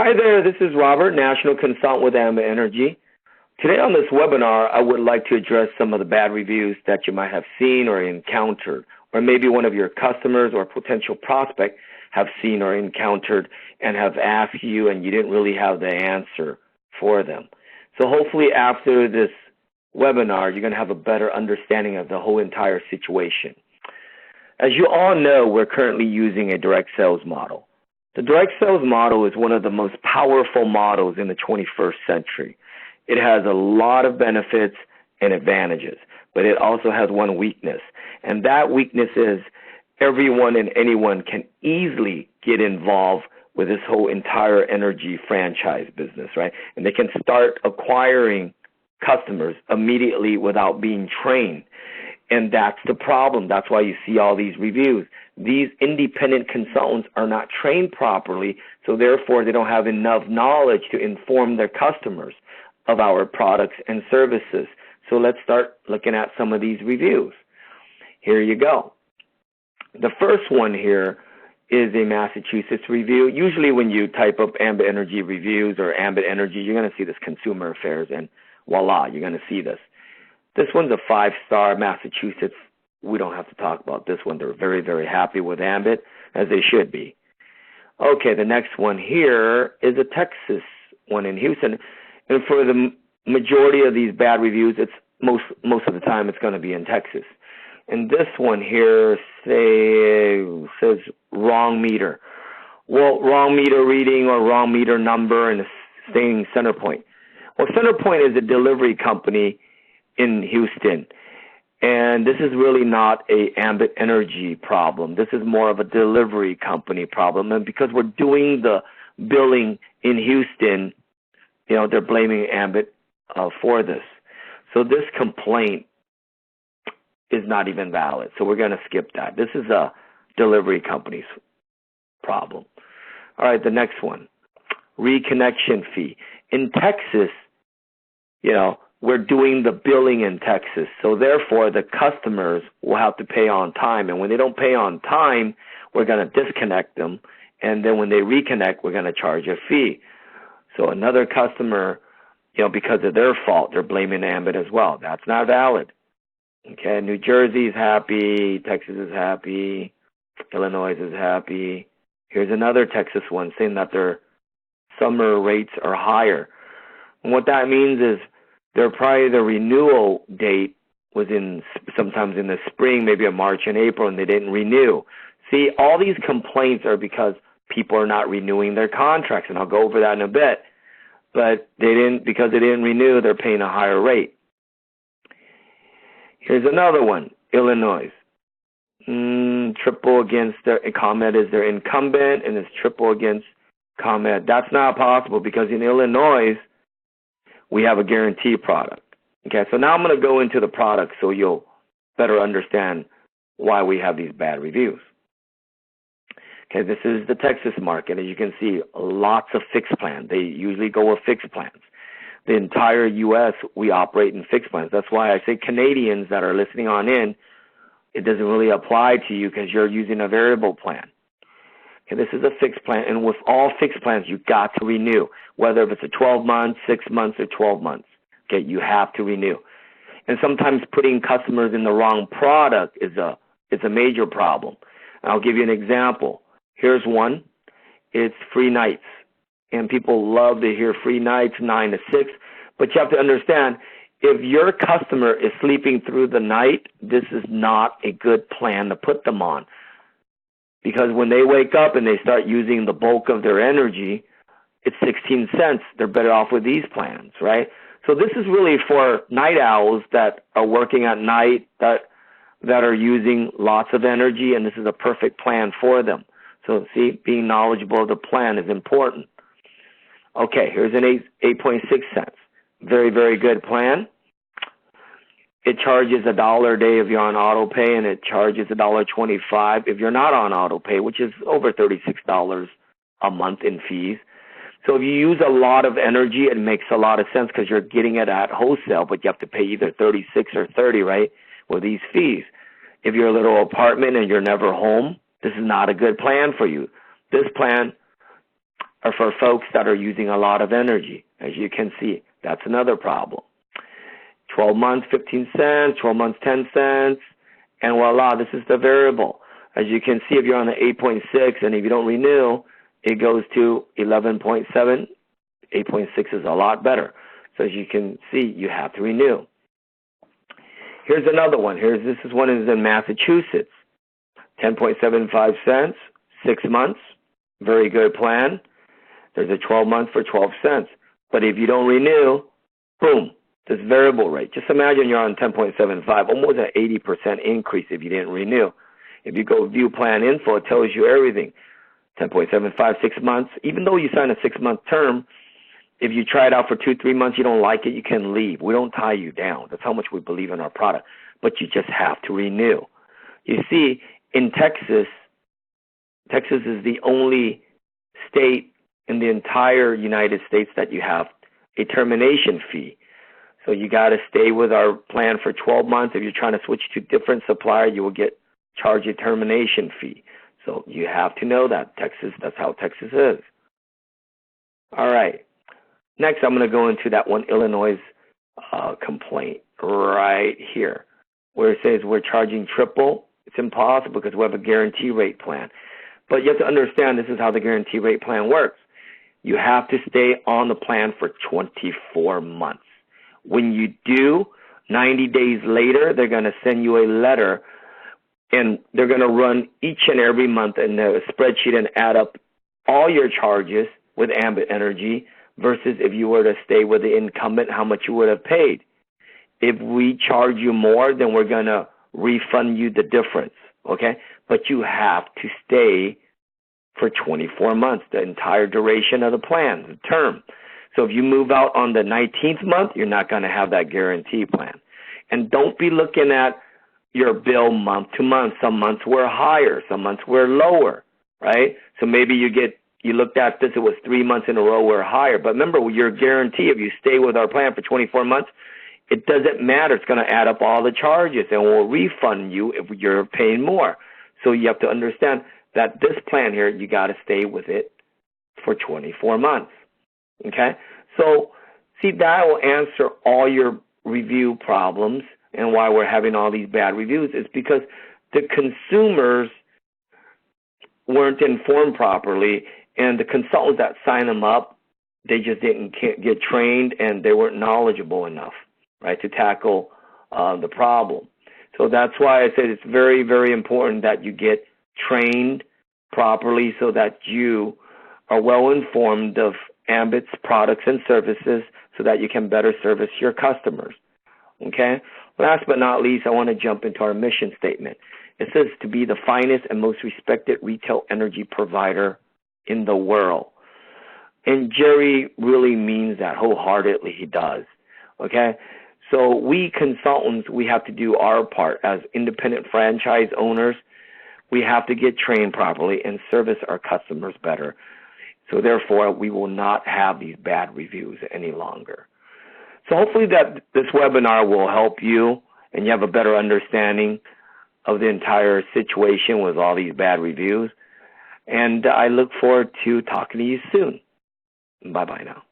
Hi there, this is Robert, National Consultant with Ambit Energy. Today on this webinar, I would like to address some of the bad reviews that you might have seen or encountered, or maybe one of your customers or potential prospect have seen or encountered and have asked you and you didn't really have the answer for them. So hopefully after this webinar, you're going to have a better understanding of the whole entire situation. As you all know, we're currently using a direct sales model. The direct sales model is one of the most powerful models in the 21st century. It has a lot of benefits and advantages, but it also has one weakness. And that weakness is everyone and anyone can easily get involved with this whole entire energy franchise business, right? And they can start acquiring customers immediately without being trained. And that's the problem. That's why you see all these reviews. These independent consultants are not trained properly, so therefore they don't have enough knowledge to inform their customers of our products and services. So let's start looking at some of these reviews. Here you go. The first one here is a Massachusetts review. Usually when you type up Ambit Energy reviews or Ambit Energy, you're going to see this consumer affairs, and voila, you're going to see this. This one's a 5-star Massachusetts. We don't have to talk about this one. They're very, very happy with Ambit, as they should be. Okay, the next one here is a Texas one in Houston. And for the majority of these bad reviews, it's most of the time it's going to be in Texas. And this one here says wrong meter. Well, wrong meter reading or wrong meter number, and it's saying CenterPoint. Well, CenterPoint is a delivery company in Houston, and this is really not a Ambit Energy problem. This is more of a delivery company problem, and because we're doing the billing in Houston, you know, they're blaming Ambit for this. So this complaint is not even valid, so we're going to skip that. This is a delivery company's problem. All right, the next one, reconnection fee. In Texas, you know, we're doing the billing in Texas, so therefore the customers will have to pay on time. And when they don't pay on time, we're going to disconnect them. And then when they reconnect, we're going to charge a fee. So another customer, you know, because of their fault, they're blaming Ambit as well. That's not valid. Okay, New Jersey is happy, Texas is happy, Illinois is happy. Here's another Texas one saying that their summer rates are higher. And what that means is probably the renewal date was sometimes in the spring, maybe in March and April, and they didn't renew. See, all these complaints are because people are not renewing their contracts, and I'll go over that in a bit. But because they didn't renew, they're paying a higher rate. Here's another one, Illinois. Triple against their ComEd is their incumbent, and it's triple against ComEd. That's not possible because in Illinois, we have a guarantee product. Okay, so now I'm going to go into the product so you'll better understand why we have these bad reviews. Okay, this is the Texas market. As you can see, lots of fixed plans. They usually go with fixed plans. The entire U.S., we operate in fixed plans. That's why I say Canadians that are listening on in, it doesn't really apply to you because you're using a variable plan. Okay, this is a fixed plan, and with all fixed plans, you've got to renew, whether if it's a 12 months, 6 months, or 12 months. Okay, you have to renew. And sometimes putting customers in the wrong product is a major problem. And I'll give you an example. Here's one. It's free nights, and people love to hear free nights, 9 to 6. But you have to understand, if your customer is sleeping through the night, this is not a good plan to put them on. Because when they wake up and they start using the bulk of their energy, it's 16 cents. They're better off with these plans, right? So this is really for night owls that are working at night, that are using lots of energy, and this is a perfect plan for them. So see, being knowledgeable of the plan is important. Okay, here's an 8.6 cents. Very, very good plan. It charges $1 a day if you're on auto pay, and it charges $1.25 if you're not on auto pay, which is over $36 a month in fees. So if you use a lot of energy, it makes a lot of sense because you're getting it at wholesale, but you have to pay either $36 or $30, right, with these fees. If you're a little apartment and you're never home, this is not a good plan for you. This plan are for folks that are using a lot of energy. As you can see, that's another problem. 12 months, 15 cents, 12 months, 10 cents, and voila, this is the variable. As you can see, if you're on the 8.6 and if you don't renew, it goes to 11.7. 8.6 is a lot better. So as you can see, you have to renew. Here's another one. This one is in Massachusetts. 10.75 cents, 6 months, very good plan. There's a 12 month for 12 cents. But if you don't renew, boom, this variable rate. Just imagine you're on 10.75, almost an 80% increase if you didn't renew. If you go view plan info, it tells you everything. 10.75, 6 months. Even though you sign a 6-month term, if you try it out for 2-3 months, you don't like it, you can leave. We don't tie you down. That's how much we believe in our product. But you just have to renew. You see, in Texas is the only state in the entire United States that you have a termination fee. So you got to stay with our plan for 12 months. If you're trying to switch to a different supplier, you will get charged a termination fee. So you have to know that. Texas, that's how Texas is. All right. Next, I'm going to go into that one Illinois complaint right here, where it says we're charging triple. It's impossible because we have a guarantee rate plan. But you have to understand this is how the guarantee rate plan works. You have to stay on the plan for 24 months. When you do, 90 days later, they're going to send you a letter, and they're going to run each and every month in a spreadsheet and add up all your charges with Ambit Energy versus if you were to stay with the incumbent, how much you would have paid. If we charge you more, then we're going to refund you the difference, okay? But you have to stay for 24 months, the entire duration of the plan, the term. So if you move out on the 19th month, you're not going to have that guarantee plan. And don't be looking at your bill month to month. Some months were higher, some months were lower, right? So maybe you looked at this, it was 3 months in a row were higher. But remember, your guarantee, if you stay with our plan for 24 months, it doesn't matter. It's going to add up all the charges, and we'll refund you if you're paying more. So you have to understand that this plan here, you got to stay with it for 24 months, okay? So, see, that will answer all your review problems and why we're having all these bad reviews is because the consumers weren't informed properly, and the consultants that signed them up, they just didn't get trained, and they weren't knowledgeable enough, right, to tackle the problem. So that's why I said it's very, very important that you get trained properly so that you are well informed of Ambit's products and services so that you can better service your customers. Okay? Last but not least, I want to jump into our mission statement. It says to be the finest and most respected retail energy provider in the world. And Jerry really means that wholeheartedly. He does. Okay? So we consultants, we have to do our part as independent franchise owners. We have to get trained properly and service our customers better. So therefore, we will not have these bad reviews any longer. So hopefully that this webinar will help you and you have a better understanding of the entire situation with all these bad reviews. And I look forward to talking to you soon. Bye-bye now.